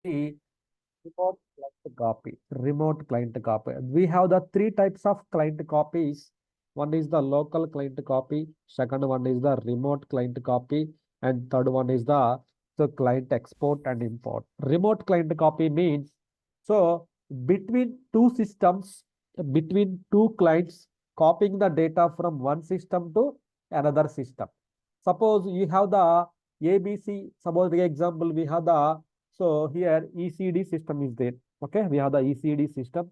the remote client copy. Remote client copy. We have the three types of client copies. One is the local client copy. Second one is the remote client copy. And third one is the client export and import. Remote client copy means so between two systems, between two clients, copying the data from one system to another system. Suppose you have the ABC. Suppose the example we have the so here ECD system is there. Okay, we have the ECD system.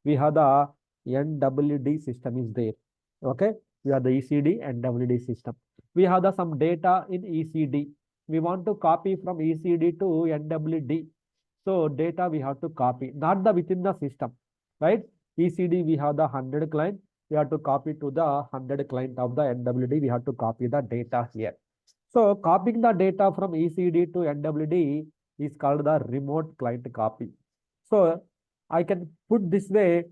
We have the NWD system is there. Okay, we have the ECD and WD system. We have the some data in ECD. We want to copy from ECD to NWD. So data we have to copy, not the within the system, right? ECD we have the 100 client. We have to copy to the 100 client of the NWD. We have to copy the data here. So copying the data from ECD to NWD is called the remote client copy. So I can put this way.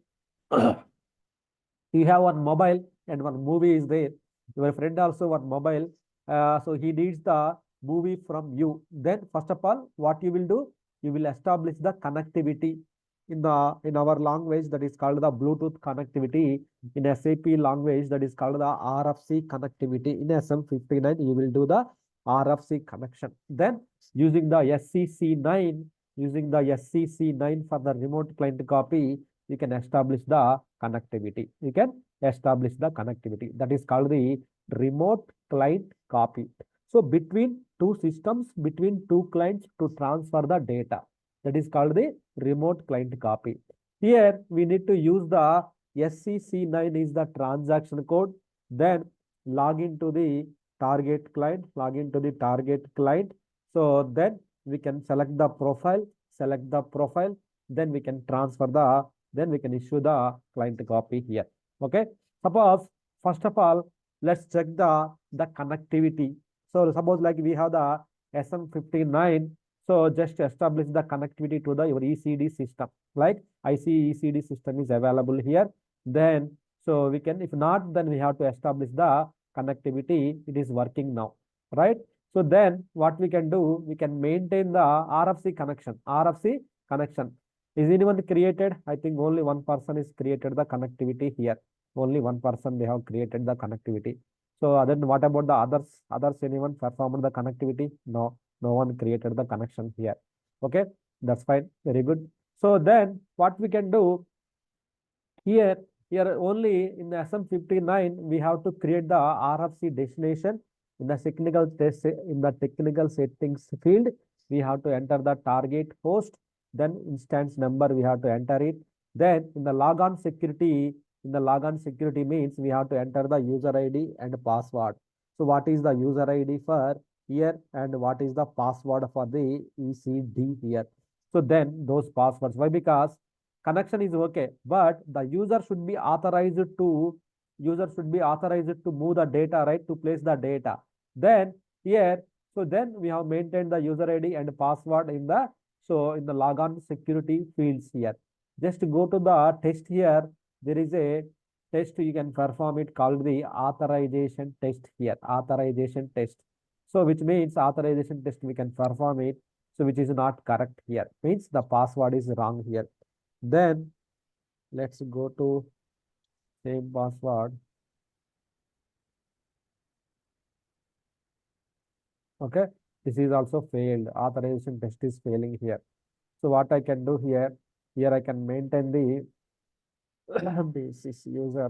You have one mobile and one movie is there. Your friend also one mobile. So he needs the movie from you. Then first of all, what you will do? You will establish the connectivity in our language that is called the Bluetooth connectivity. In SAP language that is called the RFC connectivity. In SM59 you will do the RFC connection. Then using the SCC9 for the remote client copy, you can establish the connectivity. You can establish the connectivity. That is called the remote client copy. So between two systems, between two clients to transfer the data. That is called the remote client copy. Here we need to use the SCC9 is the transaction code. Then log into the target client, So then we can select the profile, then we can then we can issue the client copy here. Okay. Suppose, first of all, let's check the connectivity. So suppose like we have the SM59. So just establish the connectivity to your ECD system. Like I see ECD system is available here. Then so we can, if not, then we have to establish the connectivity. It is working now, right? So then what we can do, we can maintain the RFC connection. Is anyone created? I think only one person is created the connectivity here. Only one person they have created the connectivity. So then what about the others? Anyone performed the connectivity? No, no one created the connection here. Okay, that's fine. Very good. So then what we can do here only in the SM59, we have to create the RFC destination. In the technical settings field, we have to enter the target host, then instance number we have to enter it. Then in the logon security means we have to enter the user ID and password. So what is the user ID for here and what is the password for the ECD here? So then those passwords. Why? Because connection is okay, but the user should be authorized to move the data, right? To place the data. Then here, so then we have maintained the user ID and password in the logon security fields here. Just go to the test here. There is a test you can perform it called the authorization test here. Authorization test. So which means authorization test we can perform it. So which is not correct here. Means the password is wrong here. Then let's go to same password. Okay, this is also failed. Authorization test is failing here. So what I can do here I can maintain the basis user.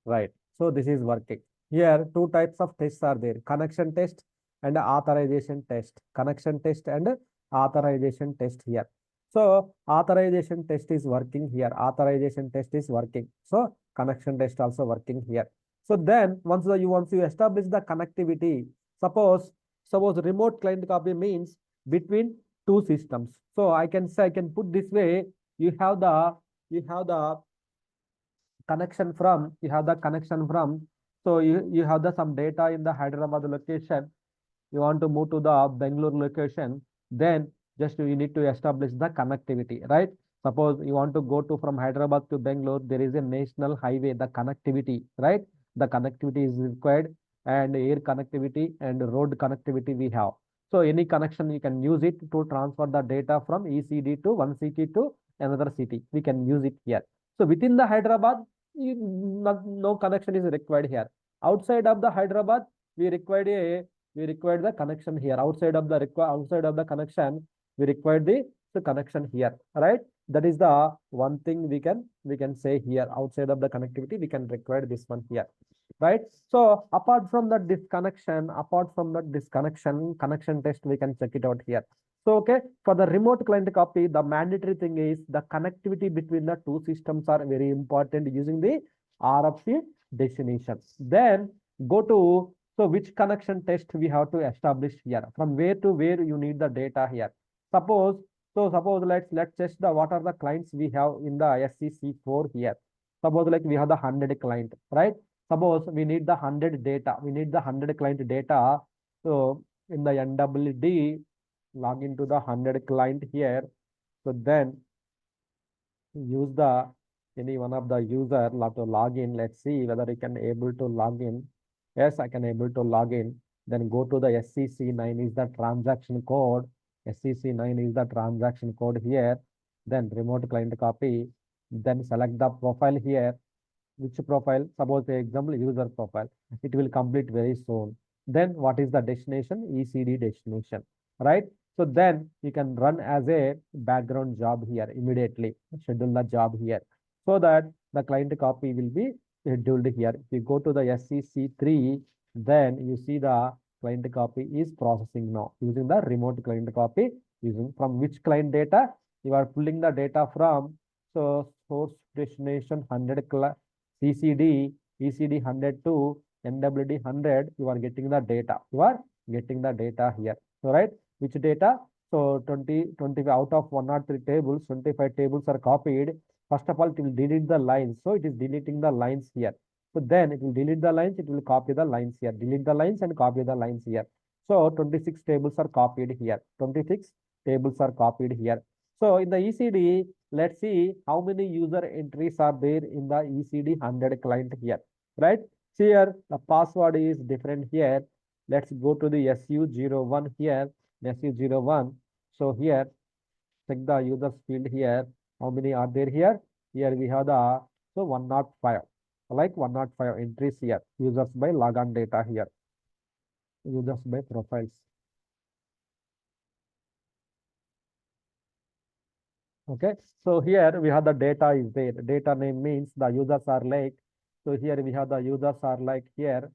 Right. So this is working. Here, two types of tests are there. Connection test and authorization test. Connection test and authorization test here. So authorization test is working here. Authorization test is working. So connection test also working here. So then once you establish the connectivity, suppose remote client copy means between two systems. So I can put this way, you have the connection from, so you have the some data in the Hyderabad location. You want to move to the Bangalore location. Then Just you need to establish the connectivity, right? Suppose you want to go to from Hyderabad to Bangalore, there is a national highway, the connectivity, right? The connectivity is required, and air connectivity and road connectivity we have. So any connection you can use it to transfer the data from ECD to one city to another city. We can use it here. So within the Hyderabad, no connection is required here. Outside of the Hyderabad, we required the connection here. Outside of the connection, we required the connection here, right? That is the one thing we can say here. Outside of the connectivity, we can require this one here, right? So apart from that disconnection, connection test, we can check it out here. So okay, for the remote client copy, the mandatory thing is the connectivity between the two systems are very important using the RFC destination. Then go to, so which connection test we have to establish here? From where to where you need the data here? Suppose let's test the what are the clients we have in the SCC4 here. Suppose like we have the 100 client, right? Suppose we need the 100 data. We need the 100 client data. So in the NWD, log into the 100 client here. So then use the any one of the user to log in. Let's see whether you can able to log in. Yes, I can able to log in. Then go to the SCC9 is the transaction code. SCC9 is the transaction code here. Then remote client copy. Then select the profile here. Which profile? Suppose the example user profile. It will complete very soon. Then what is the destination? ECD destination, right? So then you can run as a background job here immediately. Schedule the job here so that the client copy will be scheduled here. If you go to the SCC3, then you see the client copy is processing now using the remote client copy. Using from which client data? You are pulling the data from, so source destination 100 CCD, ECD 100 to NWD 100, you are getting the data. You are getting the data here. So, right, which data? So, 20 out of 103 tables, 25 tables are copied. First of all, it will delete the lines. So, it is deleting the lines here. So, then it will delete the lines, it will copy the lines here. Delete the lines and copy the lines here. So, 26 tables are copied here. 26 tables are copied here. So, in the ECD, let's see how many user entries are there in the ECD 100 client here, right? Here, the password is different here. Let's go to the SU01 here, SU01. So here, check the users field here. How many are there here? Here we have the, so 105, like 105 entries here. Users by logon data here. Users by profiles. Okay, so here we have the data is there. Data name means the users are like, so here we have the users are like here.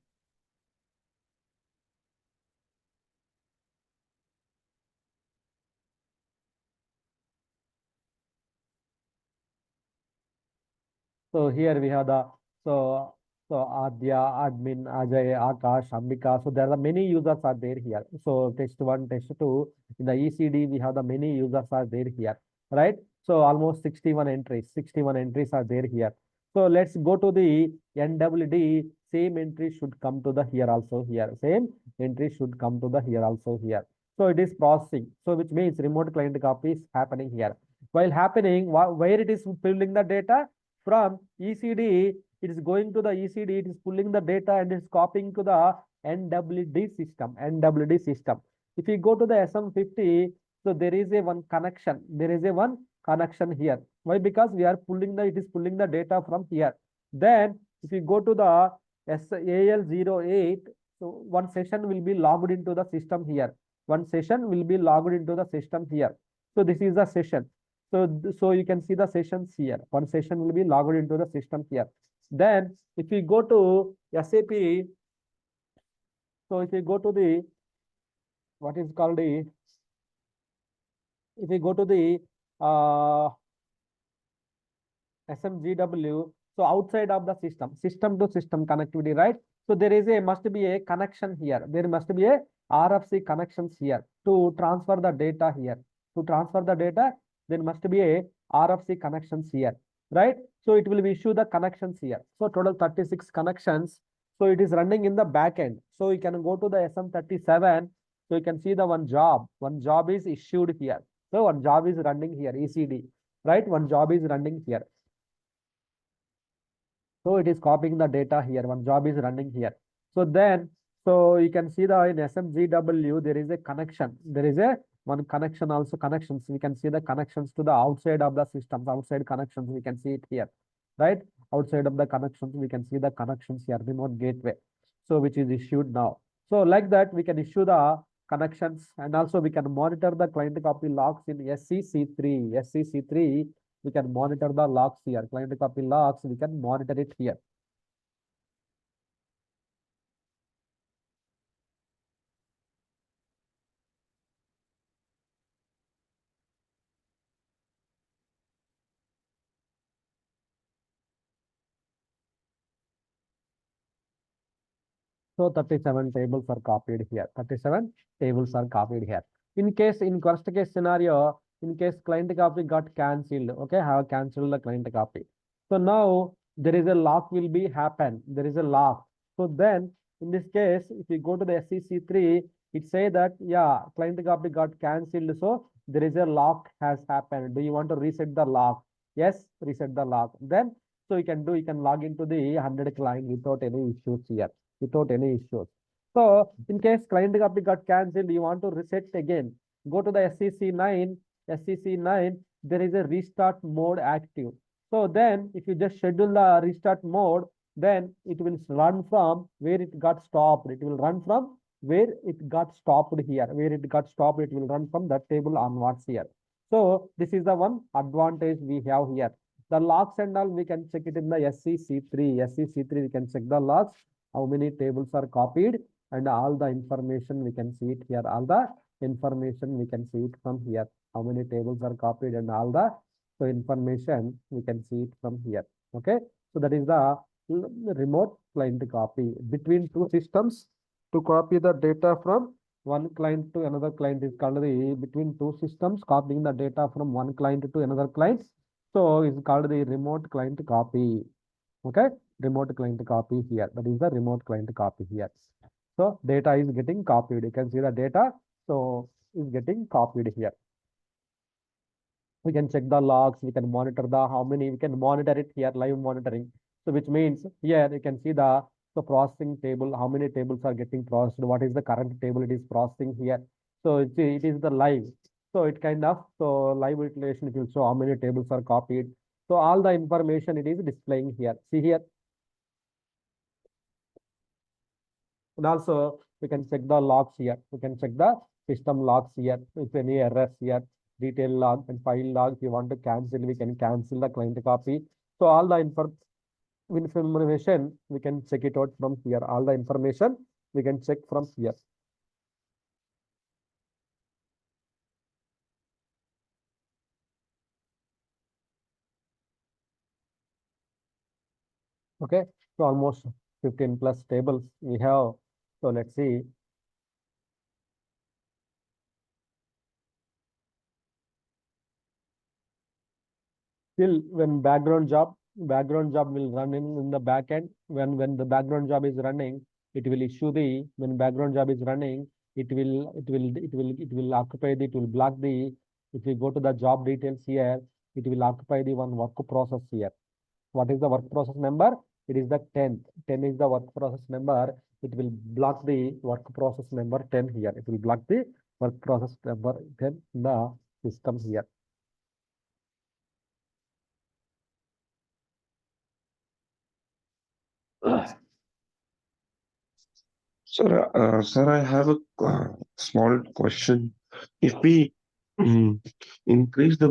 So here we have the, so Adya, admin, Ajay, Akash, Ambika. So there are many users are there here. So test 1, test 2. In the ECD, we have the many users are there here, right? So almost 61 entries. 61 entries are there here. So let's go to the NWD. Same entry should come to the here also here. Same entry should come to the here also here. So it is processing. So which means remote client copy is happening here. While happening, where it is pulling the data from ECD, it is going to the ECD, it is pulling the data and it's copying to the NWD system. NWD system. If you go to the SM50, so there is a one connection. There is a one connection here. Why? Because we are pulling the, it is pulling the data from here. Then if you go to the SAL08, so one session will be logged into the system here. One session will be logged into the system here. So this is the session. So you can see the sessions here. One session will be logged into the system here. Then if we go to SAP, so if we go to the, what is called the, if we go to the SMGW, so outside of the system to system connectivity, right? So there is a, must be a connection here. There must be a RFC connections here to transfer the data here. To transfer the data, there must be a RFC connections here, right? So it will issue the connections here. So total 36 connections. So it is running in the back end. So you can go to the SM37. So you can see the one job. One job is issued here. So one job is running here, ECD, right? One job is running here. So it is copying the data here. One job is running here. So then, so you can see the in SMGW, there is a connection. There is a one connection, also connections. We can see the connections to the outside of the systems, outside connections. We can see it here, right? Outside of the connections, we can see the connections here, remote gateway. So which is issued now. So like that, we can issue the connections, and also we can monitor the client copy logs in SCC3. SCC3, we can monitor the logs here. Client copy logs, we can monitor it here. So 37 tables are copied here. 37 tables are copied here. In case, in worst case scenario, in case client copy got cancelled, okay, have cancelled the client copy. So now there is a lock will be happen. There is a lock. So then in this case, if you go to the SEC3, it say that, yeah, client copy got cancelled. So there is a lock has happened. Do you want to reset the lock? Yes, reset the lock. Then, so you can do, you can log into the 100 client without any issues here, without any issues. So in case client copy got cancelled, you want to reset again. Go to the SCC9. SCC9, there is a restart mode active. So then if you just schedule the restart mode, then it will run from where it got stopped. It will run from where it got stopped here. Where it got stopped, it will run from that table onwards here. So this is the one advantage we have here. The logs and all, we can check it in the SCC3. SCC3, we can check the logs, how many tables are copied, and all the information we can see it here. All the information we can see it from here. How many tables are copied and all the so information we can see it from here. Okay, so that is the remote client copy between two systems. To copy the data from one client to another client is called the between two systems, copying the data from one client to another client. So it's called the remote client copy. Okay, remote client copy here. That is the remote client copy here. So data is getting copied. You can see the data. So is getting copied here. We can check the logs. We can monitor the how many. We can monitor it here, live monitoring. So which means here you can see the processing table. How many tables are getting processed? What is the current table it is processing here? So it is the live. So it kind of so live utilization. It will show how many tables are copied. So all the information it is displaying here. See here. And also we can check the logs here. We can check the system logs here. If any errors here, detail log and file log. If you want to cancel, we can cancel the client copy. So all the information we can check it out from here. All the information we can check from here. Okay, so almost 15 plus tables we have. So let's see. Still, when background job will run in the back end. When the background job is running, it will issue the when background job is running, it will occupy the it will block the. If we go to the job details here, it will occupy the one work process here. What is the work process number? It is the 10th. 10 is the work process number. It will block the work process number 10 here. It will block the work process number 10 in the system here. Sir, I have a small question. If we increase the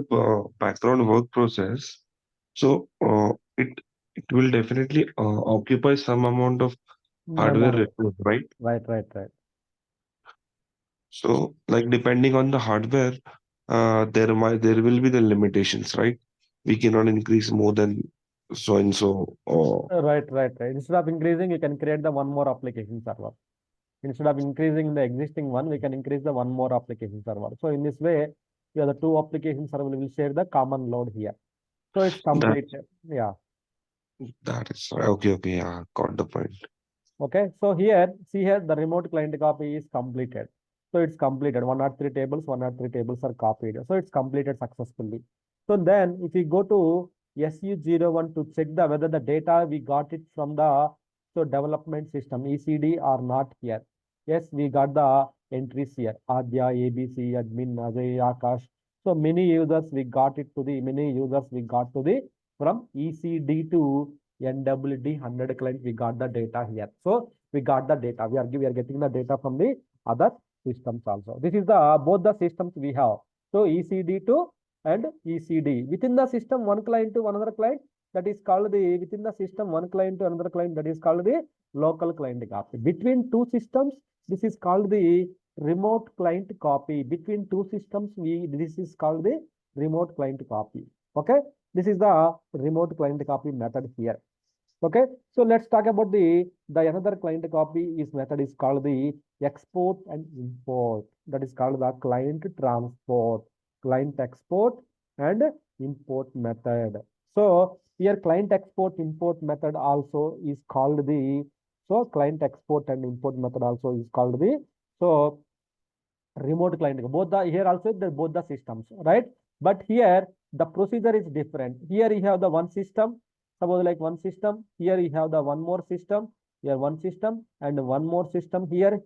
background work process, so it will definitely occupy some amount of hardware Memory. resource, right? Right, right, right. So, like depending on the hardware, there will be the limitations, right? We cannot increase more than so and so. Right, right, right. Instead of increasing, you can create the one more application server. Instead of increasing the existing one, we can increase the one more application server. So in this way, yeah, the two application server will share the common load here. So it's That completed. Yeah. that is okay. Okay, yeah, got the point. Okay. So here, see here, the remote client copy is completed. So it's completed. 103 tables, 103 tables are copied. So it's completed successfully. So then if we go to SU01 to check the whether the data we got it from the development system ECD or not here. Yes, we got the entries here. Adya, ABC, admin, Ajay, Akash. So many users we got the from ECD to NWD 100 client. We got the data here. So we got the data. We are getting the data from the other systems also. This is the both the systems we have. So ECD to and ECD within the system, one client to another client, that is called the within the system one client to another client, that is called the local client copy. Between two systems, this is called the remote client copy. Between two systems, this is called the remote client copy. Okay, this is the remote client copy method here. Okay, so let's talk about the another client copy is method is called the export and import. That is called the client transport, client export and import method. So here client export import method also is called the client export and import method also is called the remote client. Both the here also the both the systems, right? But here the procedure is different. Here you have the one system. Suppose like one system, here you have the one more system, here one system and one more system here.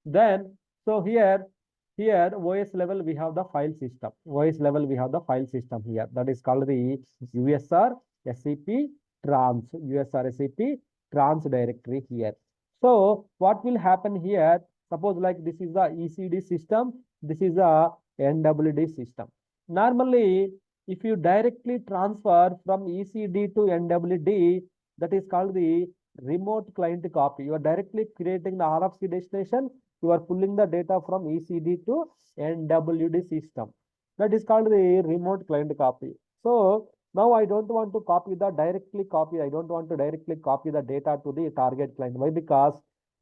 Then here OS level we have the file system. OS level we have the file system here. That is called the USR SCP trans USR SCP trans directory here. So what will happen here? Suppose like this is the ECD system, this is the NWD system. Normally, if you directly transfer from ECD to NWD, that is called the remote client copy. You are directly creating the RFC destination. You are pulling the data from ECD to NWD system. That is called the remote client copy. So now I don't want to copy the directly copy. I don't want to directly copy the data to the target client. Why? Because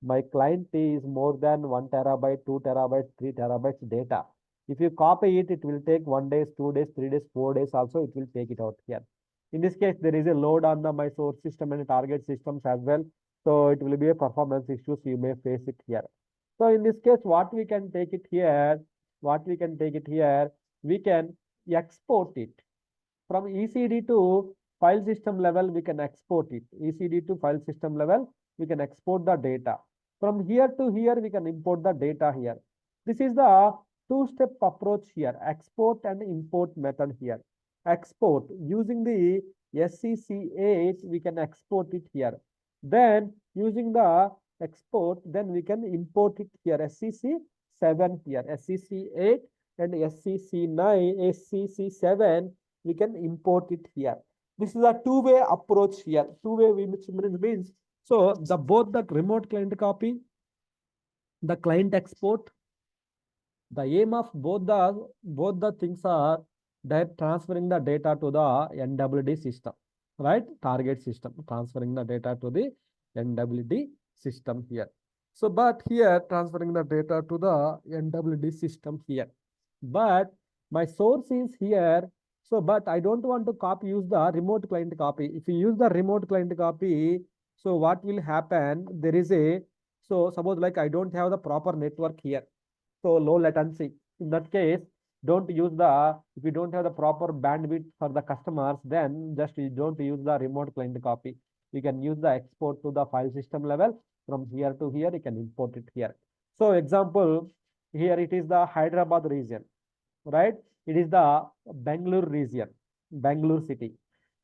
my client is more than 1 terabyte, 2 terabytes, 3 terabytes data. If you copy it, it will take 1 day, 2 days, 3 days, 4 days also, it will take it out here. In this case, there is a load on the my source system and target systems as well. So it will be a performance issues you may face it here. So in this case, what we can take it here, we can export it from ECD to file system level. We can export it. ECD to file system level, we can export the data. From here to here, we can import the data here. This is the two-step approach here, export and import method here. Export using the SCC8, we can export it here. Then using the export, then we can import it here, SCC7 here, SCC8 and SCC9, SCC7, we can import it here. This is a two-way approach here. Two-way which means, so the both the remote client copy, the client export, the aim of both the things are that transferring the data to the NWD system, right? Target system, transferring the data to the NWD system here. So, but here transferring the data to the NWD system here. But my source is here. So, but I don't want to use the remote client copy. If you use the remote client copy, so what will happen? There is so suppose like I don't have the proper network here. So low latency. In that case, don't use if you don't have the proper bandwidth for the customers, then just you don't use the remote client copy. You can use the export to the file system level. From here to here, you can import it here. So example, here it is the Hyderabad region, right? It is the Bangalore region, Bangalore city.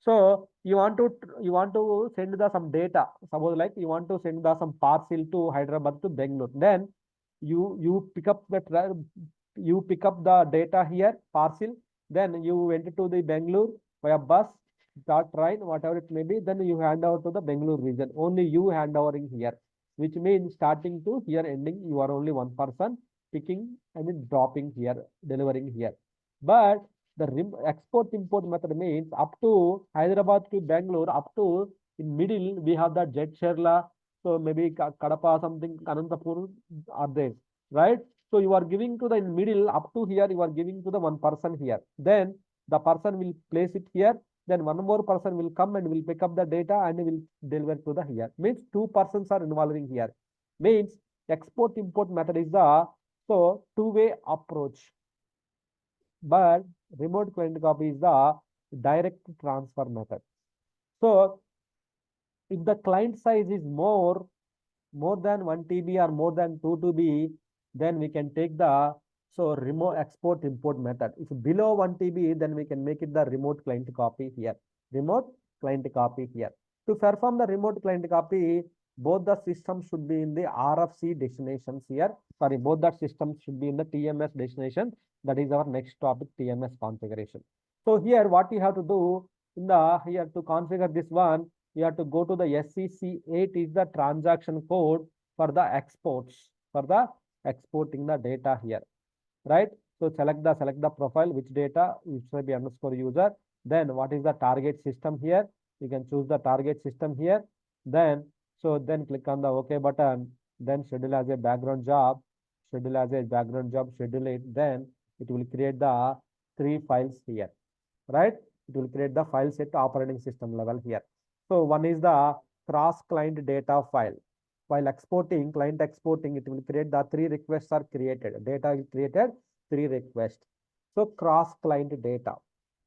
So you want to send the some data. Suppose like you want to send the some parcel to Hyderabad to Bangalore. Then you pick up the data here, parcel. Then you went to the Bangalore via bus, train, whatever it may be. Then you hand over to the Bangalore region. Only you hand overing here, which means starting to here ending, you are only one person picking and then dropping here, delivering here. But the export import method means up to Hyderabad to Bangalore, up to in middle we have the Jet Sherla. So maybe Kadapa, something, Anantapur are there, right? So you are giving to the in middle up to here, you are giving to the one person here. Then the person will place it here. Then one more person will come and will pick up the data and will deliver to the here. Means two persons are involving here. Means export import method is the So two-way approach, but remote client copy is the direct transfer method. So if the client size is more than 1 TB or more than 2 TB, then we can take the remote export import method. If below 1 TB, then we can make it the remote client copy here. Remote client copy here. To perform the remote client copy, both the systems should be in the RFC destinations here. Sorry, both the systems should be in the TMS destination. That is our next topic, TMS configuration. So here, what you have to do in the here to configure this one, you have to go to the SCC8 is the transaction code for the exports, for the exporting the data here, right? So select the profile, which data, which may be underscore user. Then what is the target system here? You can choose the target system here. Then click on the OK button. Then schedule as a background job, schedule it. Then it will create the 3 files here, right? It will create the files at operating system level here. So one is the cross client data file. While exporting, client exporting, it will create the 3 requests are created. Data is created, 3 requests. So cross client data.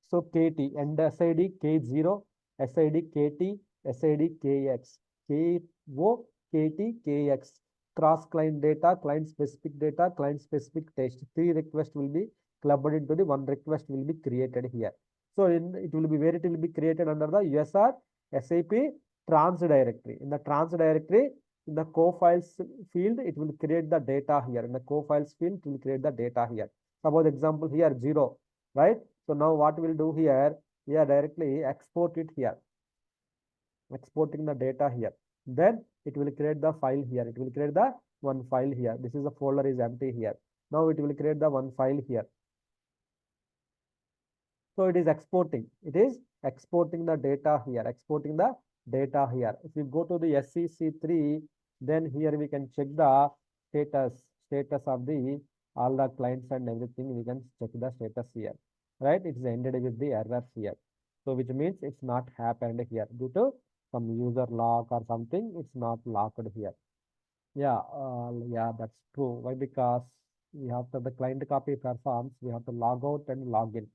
So KT and SID K0, SID KT, SID KX, KO, KT, KX. Cross client data, client specific data, client specific text. 3 requests will be clubbed into the 1 request will be created here. So it will be where it will be created under the USR SAP trans directory. In the trans directory, in the co-files field, it will create the data here. In the co-files field, it will create the data here. Suppose example here 0, right? So now what we'll do here, we are directly export it here, exporting the data here. Then it will create the file here. It will create the one file here. This is the folder is empty here. Now it will create the one file here. So it is exporting. It is exporting the data here, exporting the data here. If you go to the SCC3, then here we can check the status of the all the clients and everything. We can check the status here, right? It's ended with the errors here. So which means it's not happened here due to some user lock or something. It's not locked here. Yeah, that's true. Why? Because we have to the client copy performs, we have to log out and log in.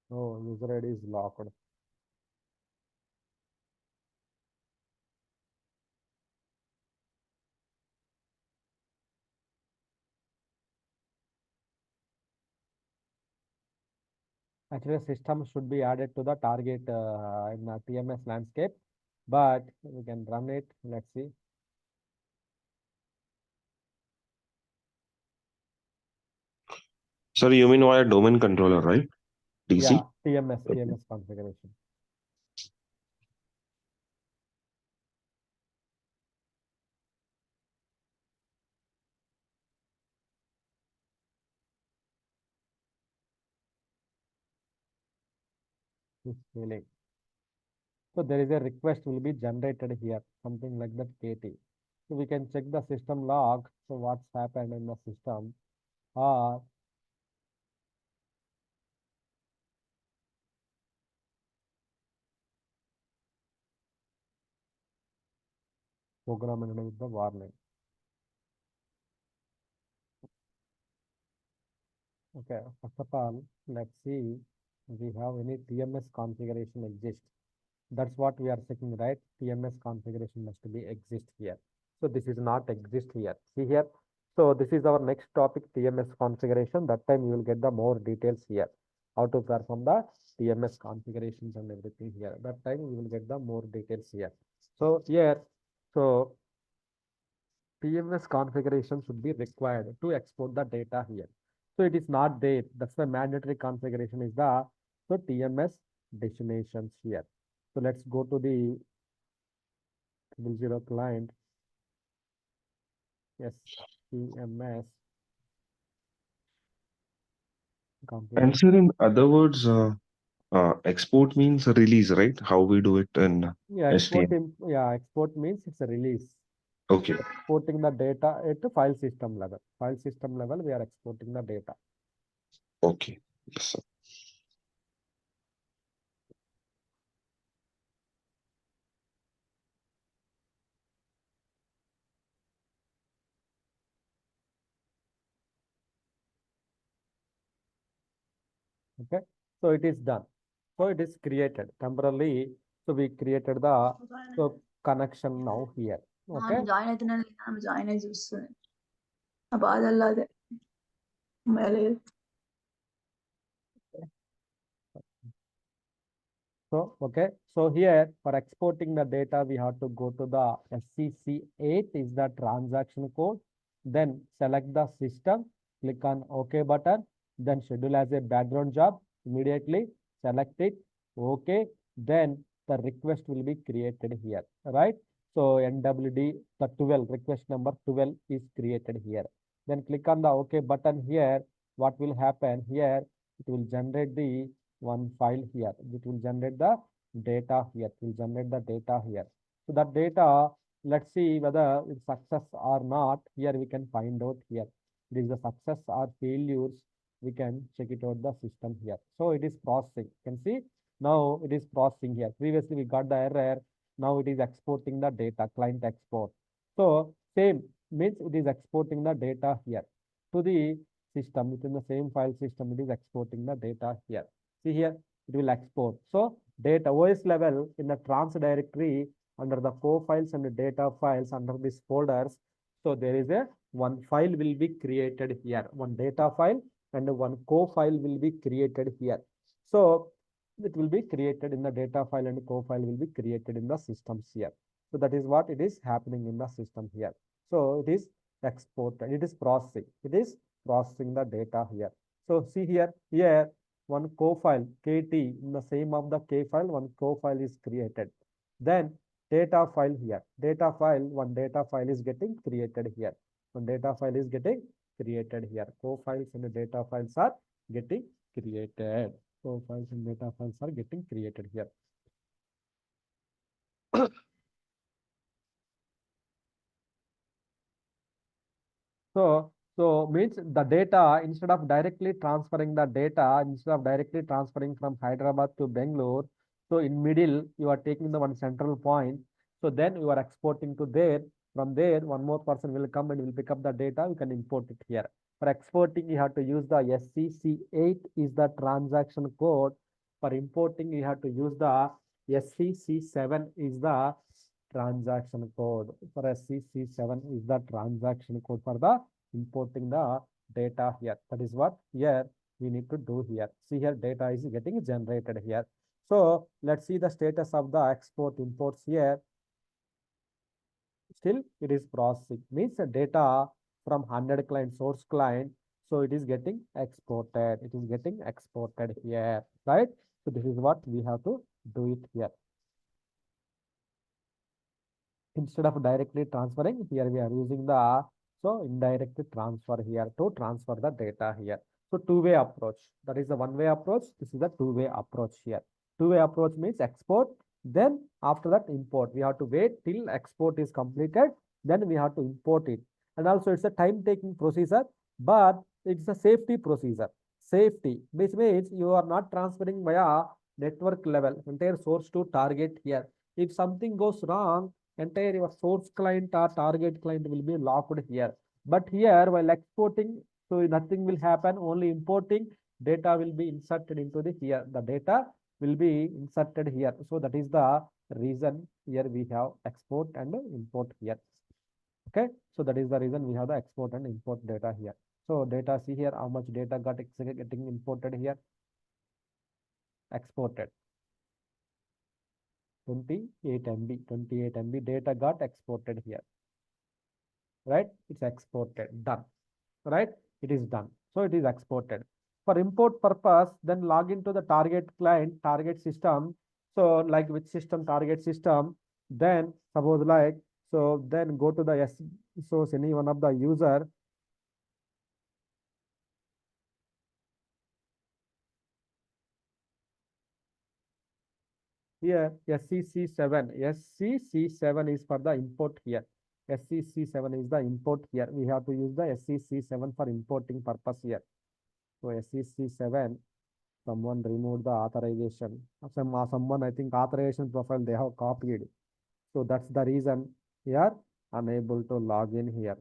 Oh, user ID is locked. Actually, system should be added to the target in the TMS landscape, but we can run it. Let's see. Sorry, you mean via domain controller, right? Yeah, DC? TMS configuration. It's failing. So there is a request will be generated here, something like that KT. So we can check the system log. So what's happened in the system? Or program ended with the warning. Okay, first of all, let's see we have any TMS configuration exist. That's what we are checking, right? TMS configuration must be exist here. So this is not exist here. See here. So this is our next topic, TMS configuration. That time you will get the more details here. How to perform the TMS configurations and everything here. That time you will get the more details here. So here, so TMS configuration should be required to export the data here. So it is not there. That's why mandatory configuration is the TMS destinations here. So let's go to the 0 client. Yes, TMS And configuration. sir, in other words, Export means release, right? How we do it in Yeah, STM. export means it's a release. Okay. Exporting the data at file system level. File system level, we are exporting the data. Okay. Yes, sir. Okay, so it is done. So it is created temporarily. So we created the connection now here. Okay. Join అవుతున్నాను ఆమె join అయి చూస్తుంది ఆ బాధ అల్లాదే మళ్ళీ So, okay. So here for exporting the data, we have to go to the SCC8 is the transaction code. Then select the system, click on OK button, then schedule as a background job. Immediately select it. Okay. Then the request will be created here, right? So NWD, the 12 request number 12 is created here. Then click on the OK button here. What will happen here? It will generate the one file here. It will generate the data here. It will generate the data here. So that data, let's see whether it's success or not. Here we can find out here. It is the success or failures. We can check it out the system here. So it is processing. You can see now it is processing here. Previously we got the error. Now it is exporting the data, client export. So same means it is exporting the data here to the system within the same file system. It is exporting the data here. See here, it will export. So data OS level in the trans directory under the co files and the data files under these folders. So there is a one file will be created here, one data file and one co file will be created here. So it will be created in the data file and co file will be created in the systems here. So that is what it is happening in the system here. So it is exported, it is processing, it is processing the data here. So see here, one co-file KT in the same of the K file, one co-file is created. Then data file here, data file, one data file is getting created here. One data file is getting created here. Co-files and the data files are getting created. Co-files and data files are getting created here. So means the data, instead of directly transferring the data, instead of directly transferring from Hyderabad to Bangalore, so in middle, you are taking the one central point. So then you are exporting to there. From there, one more person will come and will pick up the data. You can import it here. For exporting, you have to use the SCC8 is the transaction code. For importing, you have to use the SCC7 is the transaction code. For SCC7 is the transaction code for the importing the data here. That is what here we need to do here. See here, data is getting generated here. So let's see the status of the export imports here. Still it is processing, means the data from 100 client source client. So it is getting exported. It is getting exported here, right? So this is what we have to do it here. Instead of directly transferring, here we are using the indirect transfer here to transfer the data here. So two-way approach. That is the one-way approach. This is the two-way approach here. Two-way approach means export. Then after that import. We have to wait till export is completed. Then we have to import it. And also it's a time-taking procedure, but it's a safety procedure. Safety. This means you are not transferring via network level, entire source to target here. If something goes wrong, entire your source client or target client will be locked here. But here while exporting, so nothing will happen, only importing data will be inserted into the here. The data will be inserted here. So that is the reason here we have export and import here. Okay, so that is the reason we have the export and import data here. So data, see here how much data got getting imported here. Exported 28 MB data got exported here, right? It's exported, done, right? It is done. So it is exported. For import purpose, then log into the target client, target system. So like which system, target system, then suppose like, so then go to the source, any one of the user. Here SCC7 SCC7 is for the import here. SCC7 is the import here. We have to use the SCC7 for importing purpose here. So SCC7, someone removed the authorization. Someone, I think, authorization profile they have copied. So that's the reason we are unable to log in here.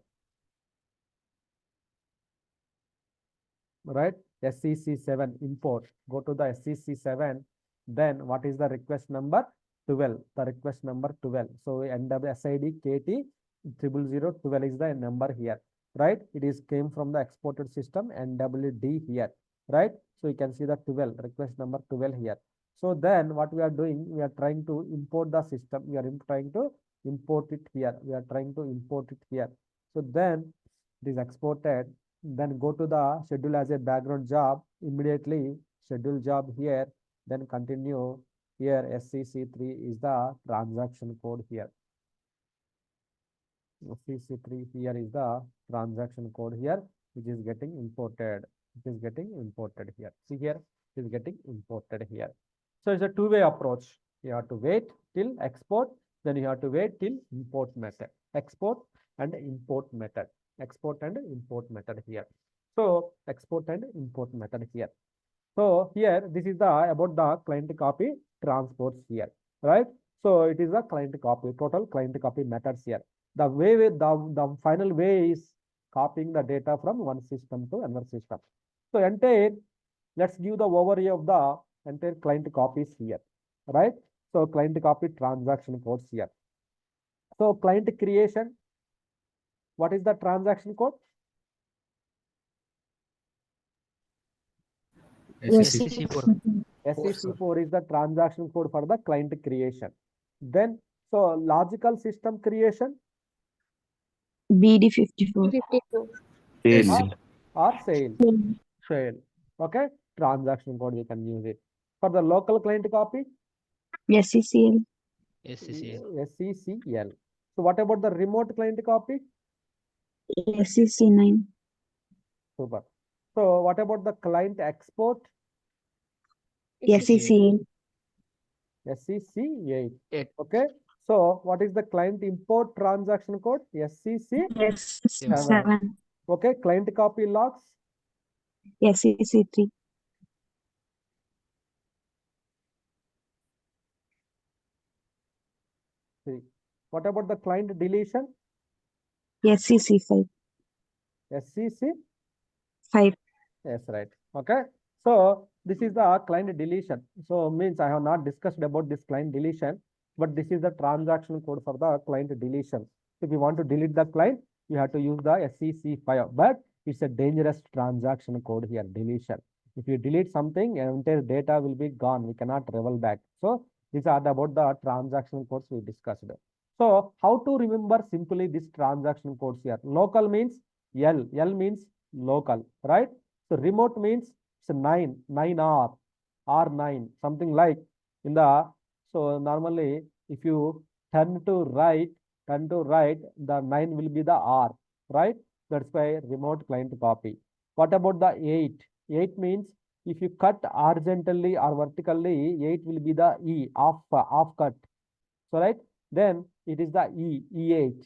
Right? SCC7 import. Go to the SCC7. Then what is the request number? 12. The request number 12. So NWSID KT 00012 is the number here. Right? It is came from the exported system NWD here. Right? So you can see the 12 request number 12 here. So then what we are doing, we are trying to import the system. We are trying to import it here. We are trying to import it here. So then it is exported. Then go to the schedule as a background job. Immediately schedule job here. Then continue here. SCC3 is the transaction code here. SCC3 here is the transaction code here, which is getting imported. It is getting imported here. See here, it is getting imported here. So it's a two-way approach. You have to wait till export, then you have to wait till import method. Export and import method. Export and import method here. So export and import method here. So here, this is the about the client copy transports here, right? So it is a client copy, total client copy methods here. The the final way is copying the data from one system to another system. So entire, let's give the overview of the entire client copies here, right? So client copy transaction codes here. So client creation, what is the transaction code? SCC4. SCC4 is the transaction code for the client creation. Then, so logical system creation BD54. 52. Sale. or sale. Sale. Okay. Transaction code, we can use it. For the local client copy, SCCL. SCCL. SCCL. So what about the remote client copy? SCC9. Super. So what about the client export? SCC8. SCC8. 8. Okay. So what is the client import transaction code? SCC. SCC7. Okay. Client copy logs. SCC3. Three. What about the client deletion? SCC5. SCC. 5. Yes, right. Okay. So this is the client deletion. So means I have not discussed about this client deletion, but this is the transaction code for the client deletion. If you want to delete the client, you have to use the SCC5, but it's a dangerous transaction code here, deletion. If you delete something, entire data will be gone. We cannot revel back. So these are about the transaction codes we discussed. So how to remember simply this transaction codes here? Local means L. L means local, right? So remote means it's 9, 9R, R9, something like in the, so normally if you turn to right, the 9 will be the R, right? That's why remote client copy. What about the 8? 8 means if you cut horizontally or vertically, 8 will be the E, off cut. So right, then it is the E8,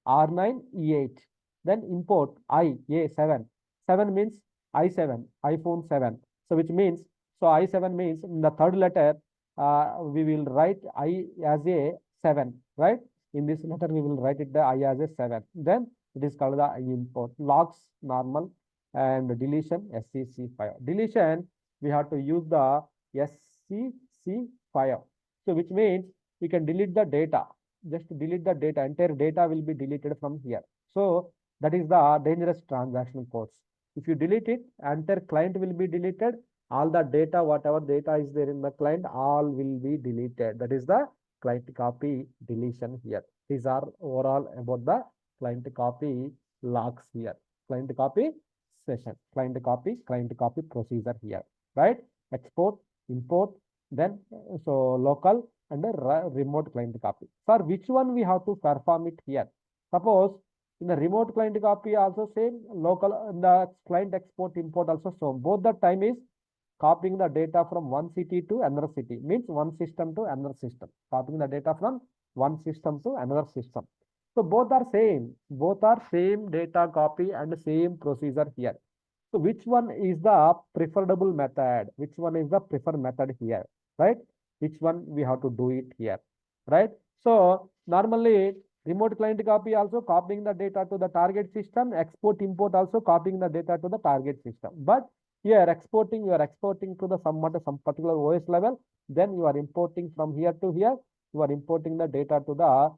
R9, E8. Then import A7. 7 means I7, iPhone 7. So which means, so I7 means in the third letter, we will write I as a 7, right? In this letter, we will write it the I as a 7. Then it is called the import. Logs, normal, and deletion, SCC5. Deletion, we have to use the SCC5. So which means we can delete the data. Just delete the data. Entire data will be deleted from here. So that is the dangerous transaction codes. If you delete it, entire client will be deleted. All the data, whatever data is there in the client, all will be deleted. That is the client copy deletion here. These are overall about the client copy logs here. Client copy session, client copy procedure here, right? Export, import, then so local and the remote client copy. For which one we have to perform it here? Suppose in the remote client copy also same, local in the client export import also, so both the time is copying the data from one city to another city, means one system to another system. Copying the data from one system to another system. So both are same data copy and same procedure here. So which one is the preferable method? Which one is the preferred method here, right? Which one we have to do it here, right? So normally remote client copy also copying the data to the target system, export import also copying the data to the target system. But here exporting, you are exporting to the some particular OS level, then you are importing from here to here, you are importing the data to the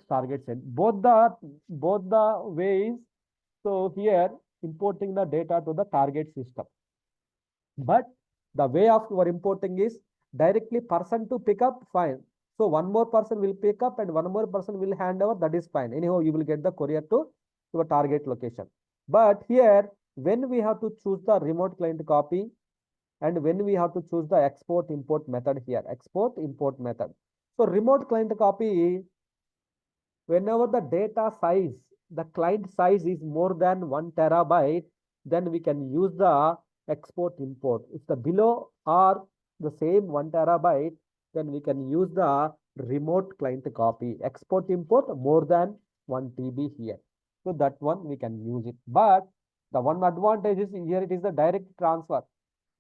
target set. Both the ways. So here importing the data to the target system. But the way of your importing is directly person to pick up, fine. So one more person will pick up and one more person will hand over, that is fine. Anyhow, you will get the courier to your target location. But here, when we have to choose the remote client copy and when we have to choose the export import method here, export import method. So remote client copy, whenever the data size, the client size is more than 1 terabyte, then we can use the export import. If the below are the same 1 terabyte, then we can use the remote client copy. Export import more than 1 TB here. So that one we can use it. But the one advantage is here it is the direct transfer.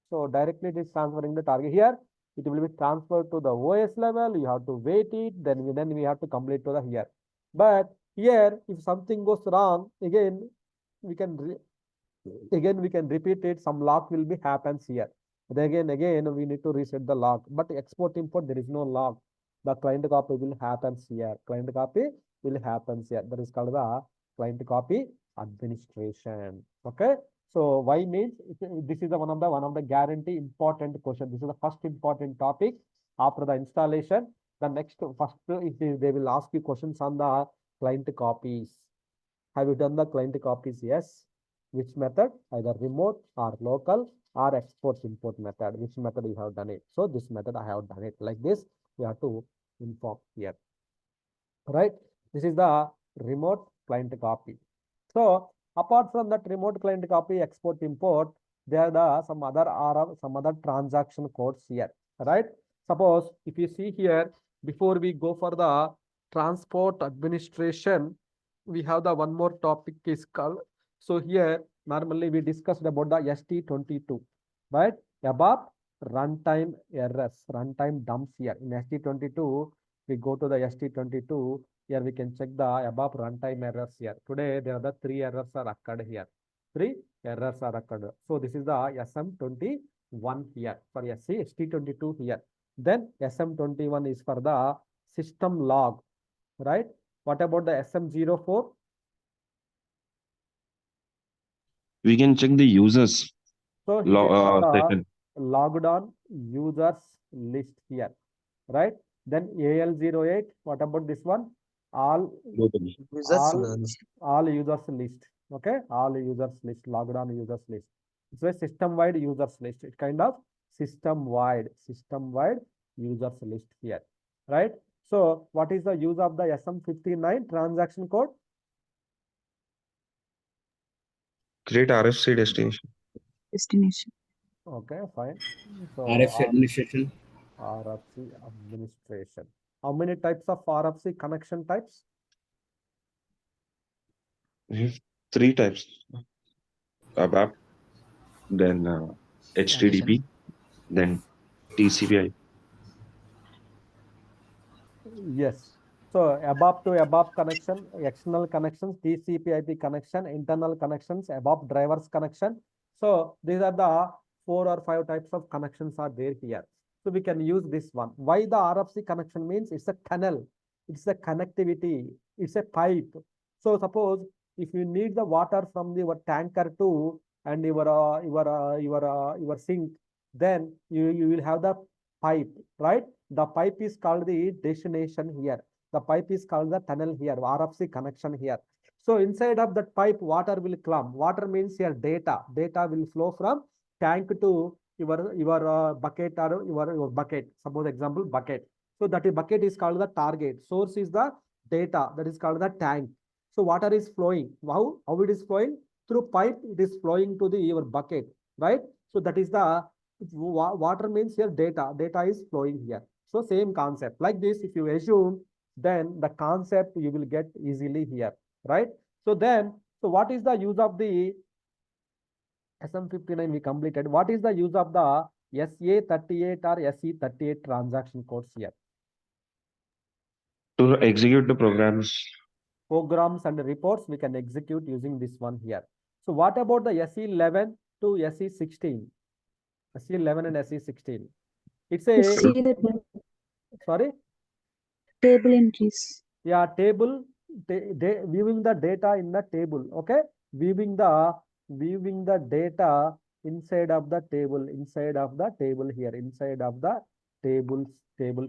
So directly it is transferring the target here. It will be transferred to the OS level. You have to wait it. Then we have to complete to the here. But here, if something goes wrong, again we can repeat it. Some lock will be happens here. Then again we need to reset the lock. But export import there is no lock. The client copy will happens here. Client copy will happens here. That is called the client copy administration. Okay. So why means this is the one of the guarantee important question. This is the first important topic after the installation. The next first is they will ask you questions on the client copies. Have you done the client copies? Yes. Which method? Either remote or local or export import method. Which method you have done it? So this method I have done it like this. We have to inform here. Right? This is the remote client copy. So apart from that remote client copy, export import, there are some other transaction codes here, right? Suppose if you see here, before we go for the transport administration, we have the one more topic is called. So here normally we discussed about the ST22, right? Above runtime errors, runtime dumps here. In ST22, we go to the ST22. Here we can check the above runtime errors here. Today there are the 3 errors are occurred here. 3 errors are occurred. So this is the SM21 here for ST22 here. Then SM21 is for the system log, right? What about the SM04? We can check the users. So here the Second. logged on users list here, right? Then AL08, what about this one? All users list. Okay, all users list, logged on users list. It's a system-wide users list. It's kind of system-wide users list here, right? So what is the use of the SM59 transaction code? Create RFC destination. Destination. Okay, fine. So RFC administration. RFC administration. How many types of RFC connection types? We have 3 types. ABAP, then HTTP, then TCP/IP. Yes. So ABAP to ABAP connection, external connections, TCP/IP connection, internal connections, ABAP drivers connection. So these are the 4 or 5 types of connections are there here. So we can use this one. Why the RFC connection means it's a tunnel, it's a connectivity, it's a pipe. So suppose if you need the water from your tanker to and your sink, then you will have the pipe, right? The pipe is called the destination here. The pipe is called the tunnel here, RFC connection here. So inside of that pipe, water will come. Water means here data. Data will flow from tank to your bucket or your bucket. Suppose example bucket. So that bucket is called the target. Source is the data. That is called the tank. So water is flowing. How it is flowing? Through pipe, it is flowing to your bucket, right? So that is the Water means here data. Data is flowing here. So same concept. Like this, if you assume, then the concept you will get easily here, right? So then, so what is the use of the SM59 we completed? What is the use of the SA38 or SE38 transaction codes here? To execute the programs. Programs and reports we can execute using this one here. So what about the SE11 to SE16? SE11 and SE16. It's To a, see the sorry? table entries. Yeah, table, viewing the data in the table, okay? Viewing the data inside of the table here, inside of the table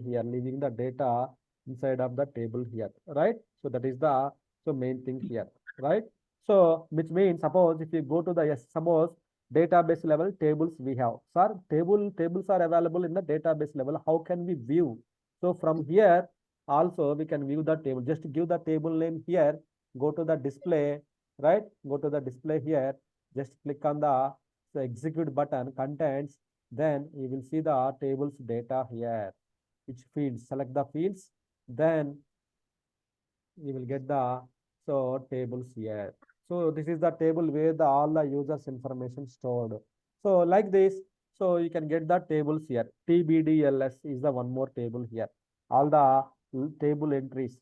here, leaving the data inside of the table here, right? So that is the main thing here, right? So which means, suppose if you go to the suppose database level tables we have, sir, tables are available in the database level. How can we view? So from here also we can view the table. Just give the table name here, go to the display, right? Go to the display here, just click on the execute button, contents, then you will see the tables data here. Which fields? Select the fields, then you will get the tables here. So this is the table where all the users information stored. So like this, so you can get the tables here. TBDLS is the one more table here. All the table entries,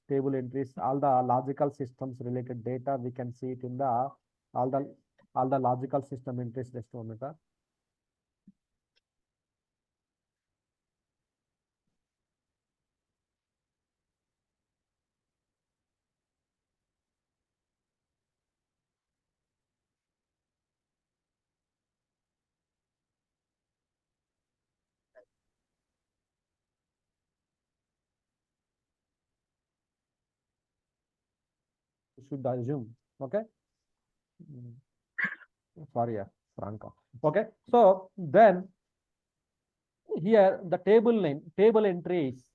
all the logical systems related data, we can see it in the all the logical system entries. Just 1 minute. Should assume, okay? Sorry, yeah, Franco. Okay, so then here the table entries,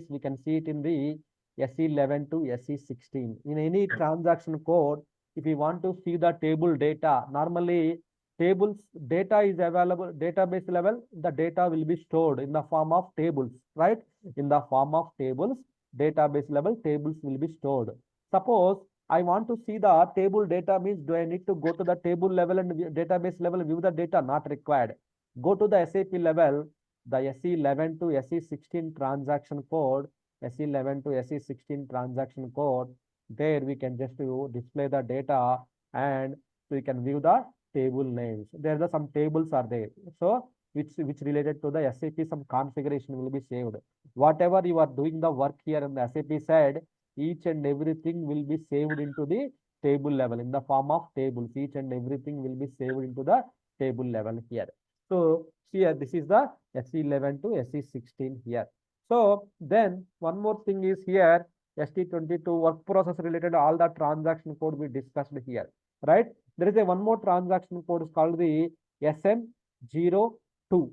we can see it in the SE11 to SE16. In any transaction code, if you want to see the table data, normally tables data is available, database level, the data will be stored in the form of tables, right? In the form of tables, database level tables will be stored. Suppose I want to see the table data, means do I need to go to the table level and database level view the data? Not required. Go to the SAP level, the SE11 to SE16 transaction code, SE11 to SE16 transaction code, there we can just display the data and we can view the table names. There are some tables are there. So which related to the SAP, some configuration will be saved. Whatever you are doing the work here in the SAP side, each and everything will be saved into the table level in the form of tables. Each and everything will be saved into the table level here. So here this is the SE11 to SE16 here. So then one more thing is here, ST22 work process related, all the transaction code we discussed here, right? There is a one more transaction code is called the SM02,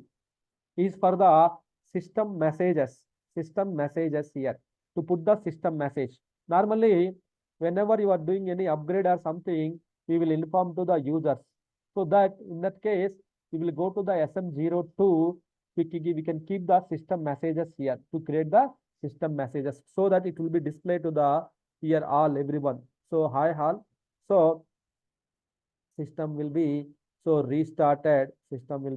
is for the system messages here, to put the system message. Normally, whenever you are doing any upgrade or something, we will inform to the users. So that in that case, we will go to the SM02, we can keep the system messages here to create the system messages, so that it will be displayed to the here all everyone. So hi all. So system will be restarted, system will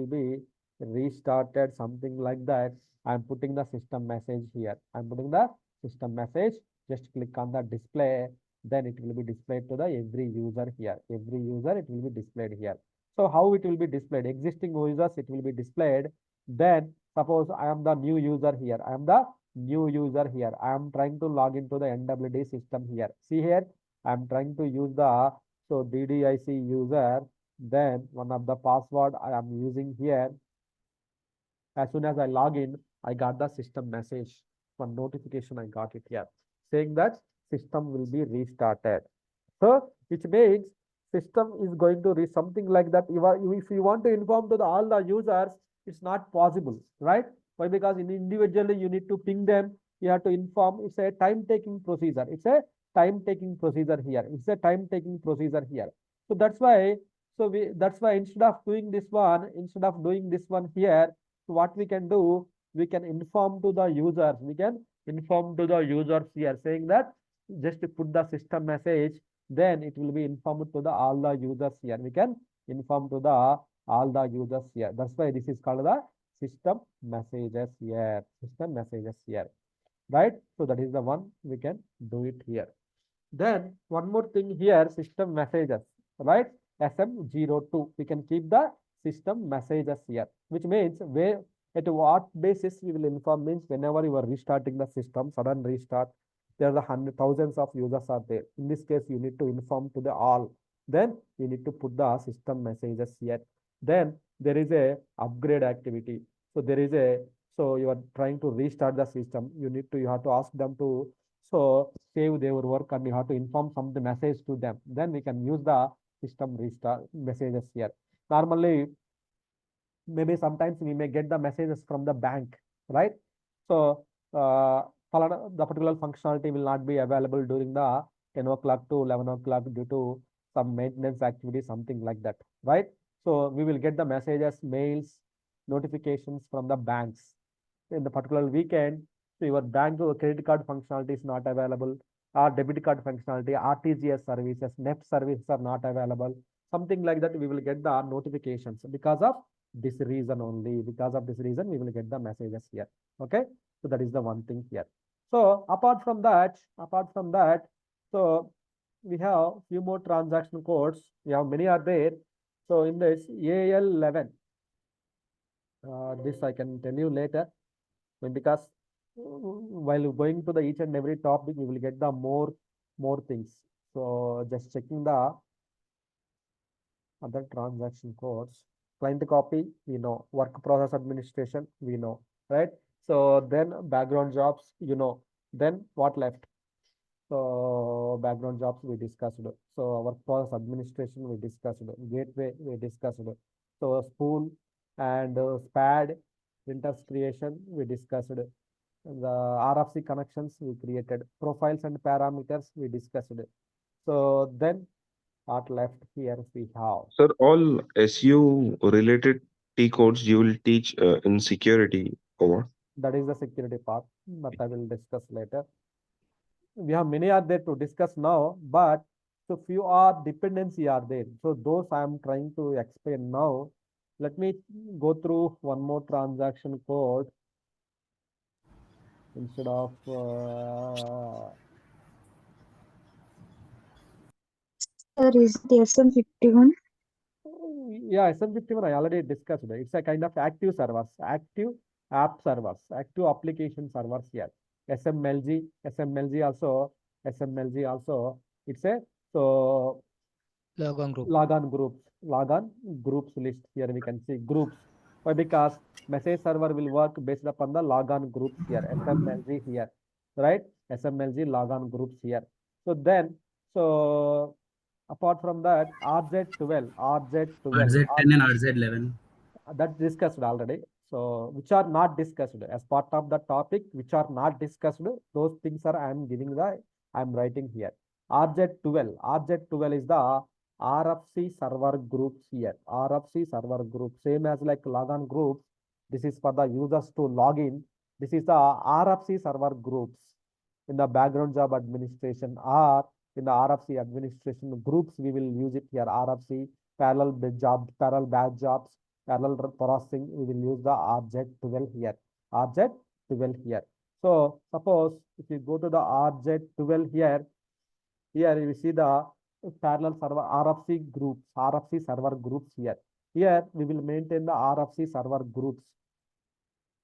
be restarted, something like that. I'm putting the system message here. I'm putting the system message. Just click on the display, then it will be displayed to the every user here. Every user, it will be displayed here. So how it will be displayed? Existing users, it will be displayed. Then suppose I am the new user here. I am the new user here. I am trying to log into the NWD system here. See here, I am trying to use the DDIC user. Then one of the password I am using here. As soon as I log in, I got the system message. One notification I got it here, saying that system will be restarted. So which means system is going to read something like that. If you want to inform to all the users, it's not possible, right? Why? Because individually you need to ping them. You have to inform. It's a time-taking procedure. It's a time-taking procedure here. It's a time-taking procedure here. So that's why. So that's why instead of doing this one here, so what we can do, we can inform to the users. We can inform to the users here, saying that just to put the system message, then it will be informed to the all the users here. We can inform to the all the users here. That's why this is called the system messages here. System messages here, right? So that is the one we can do it here. Then one more thing here, system messages, right? SM02. We can keep the system messages here, which means where at what basis we will inform means whenever you are restarting the system, sudden restart, there are thousands of users are there. In this case, you need to inform to the all. Then you need to put the system messages here. Then there is a upgrade activity. So there is a, so you are trying to restart the system. You have to ask them to save their work and you have to inform some the message to them. Then we can use the system restart messages here. Normally, maybe sometimes we may get the messages from the bank, right? So the particular functionality will not be available during the 10 o'clock to 11 o'clock due to some maintenance activity, something like that, right? So we will get the messages, mails, notifications from the banks in the particular weekend. So your bank or credit card functionality is not available, or debit card functionality, RTGS services, NEFT services are not available. Something like that, we will get the notifications because of this reason only. Because of this reason, we will get the messages here. Okay, so that is the one thing here. So apart from that, so we have few more transaction codes. We have many are there. So in this AL11, this I can tell you later, because while going to the each and every topic, we will get the more things. So just checking the other transaction codes. Client copy, we know. Work process administration, we know, right? So then background jobs, you know. Then what left? So background jobs we discussed. So work process administration we discussed. Gateway we discussed. So spool and SPAD, printers creation we discussed. The RFC connections we created. Profiles and parameters we discussed. So then what left here we have. Sir, all SU related T codes you will teach in security, or what? That is the security part, but I will discuss later. We have many are there to discuss now, but so few are dependency are there. So those I am trying to explain now. Let me go through one more transaction code instead of Sir, is it SM51? yeah, SM51 I already discussed. It's a kind of active servers, active app servers, active application servers here. SMLG also, it's a so Log on group. log on groups list. Here we can see groups. Why? Because message server will work based upon the log on groups here, SMLG here, right? SMLG log on groups here. So then, so apart from that, RZ10 RZ10 and RZ11. that discussed already. So which are not discussed as part of the topic, which are not discussed, those things are I'm writing here. RZ12 is the RFC server groups here. RFC server group, same as like logon groups. This is for the users to log in. This is the RFC server groups in the background job administration, or in the RFC administration groups. We will use it here. RFC parallel batch jobs, parallel processing. We will use the RZ12 here. RZ12 here. So suppose if you go to the RZ12 here you see the parallel server RFC server groups here. Here we will maintain the RFC server groups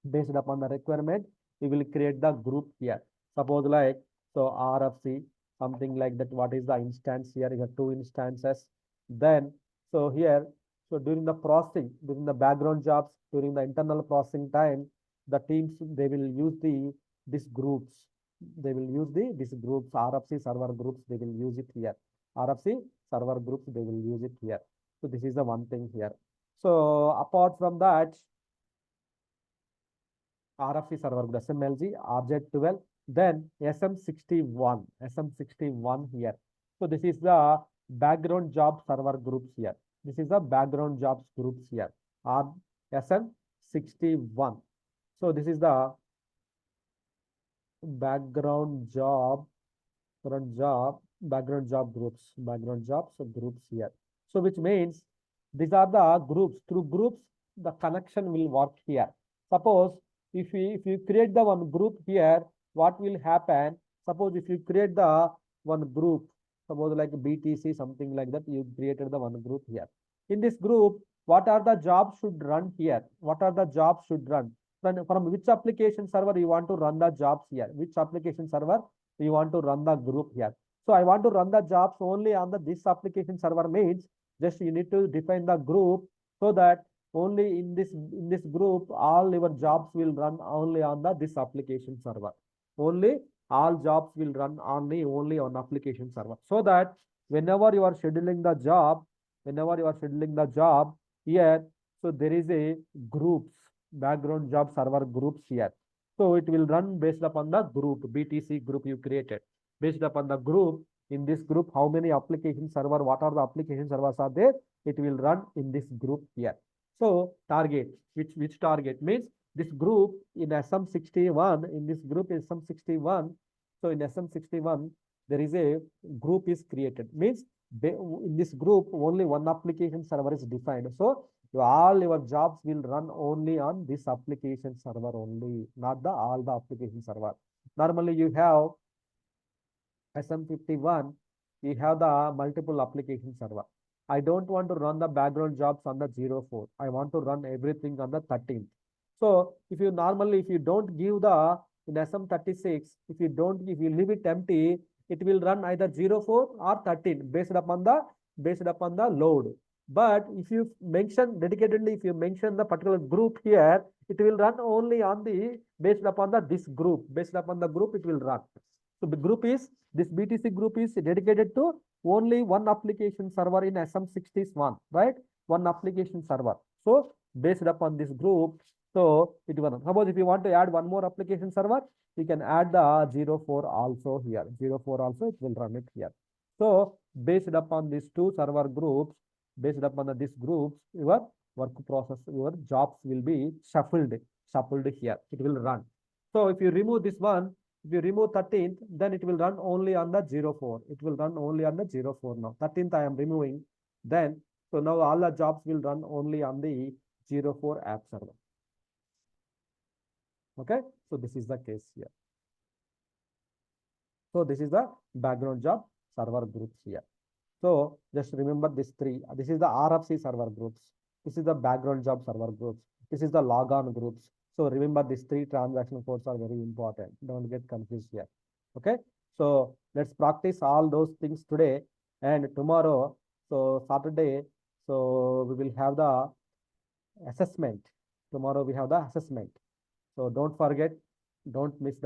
based upon the requirement. We will create the group here. Suppose like so RFC something like that. What is the instance here? You have two instances. Then so here so during the processing, during the background jobs, during the internal processing time, the teams they will use these groups. They will use these groups, RFC server groups. They will use it here. RFC server groups. They will use it here. So this is the one thing here. So apart from that, RFC server SMLG, RZ12, then SM61 here. So this is the background job server groups here. This is the background jobs groups here. SM61. So this is the background jobs groups here. So which means these are the groups. Through groups, the connection will work here. Suppose if you create the one group here, what will happen? Suppose if you create the one group, suppose like BTC, something like that, you created the one group here. In this group, what are the jobs should run here? What are the jobs should run? From which application server you want to run the jobs here? Which application server you want to run the group here? So I want to run the jobs only on this application server means just you need to define the group so that only in this group all your jobs will run only on this application server. Only all jobs will run only on application server. So that whenever you are scheduling the job, here, so there is a groups, background job server groups here. So it will run based upon the group, BTC group you created. Based upon the group, in this group, how many application server, what are the application servers are there? It will run in this group here. So target, which target means this group in SM61, in this group is SM61. So in SM61, there is a group is created. Means in this group, only one application server is defined. So all your jobs will run only on this application server only, not all the application server. Normally you have SM51, we have the multiple application server. I don't want to run the background jobs on the 04. I want to run everything on the 13th. So if you don't give the in SM36, if you leave it empty, it will run either 04 or 13 based upon the load. But if you mention dedicatedly, if you mention the particular group here, it will run only on based upon this group. Based upon the group, it will run. So the group is, this BTC group is dedicated to only one application server in SM61, right? One application server. So based upon this group, so it will run. Suppose if you want to add one more application server, you can add the 04 also here. 04 also, it will run it here. So based upon these two server groups, based upon these groups, your work process, your jobs will be shuffled here. It will run. So if you remove this one, if you remove 13th, then it will run only on the 04. It will run only on the 04 now. 13th I am removing. Then, so now all the jobs will run only on the 04 app server. Okay, so this is the case here. So this is the background job server groups here. So just remember these three. This is the RFC server groups. This is the background job server groups. This is the logon groups. So remember these three transaction codes are very important. Don't get confused here. Okay. So let's practice all those things today and tomorrow. So Saturday, so we will have the assessment. Tomorrow we have the assessment. So don't forget, don't miss the